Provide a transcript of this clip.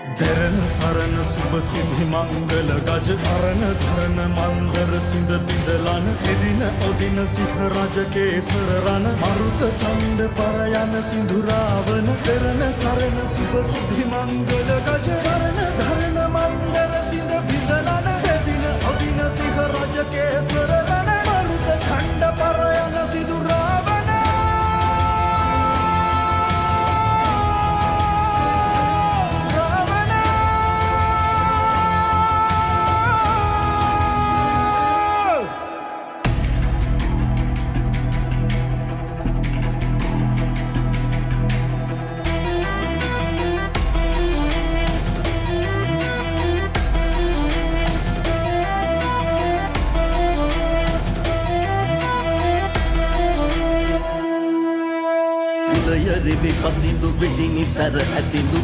දෙරණ සරණ සුභ සිද්ධි මංගල ගජ හරණ ධරණ මන්දර සිඳ බිඳලන එදින ඔදින සිහ රජ කේසර රණ මරුත ඡණ්ඩ පරයන සිඳුරාවන දෙරණ සරණ සුභ සිද්ධි මංගල ගජ හරණ ධරණ මන්දර සිඳ බිඳලන එදින ඔදින සිහ රජ කේසර රණ මරුත ඡණ්ඩ පරයන සිඳුරාවන Rivi patindu, vigini, sara, atindu,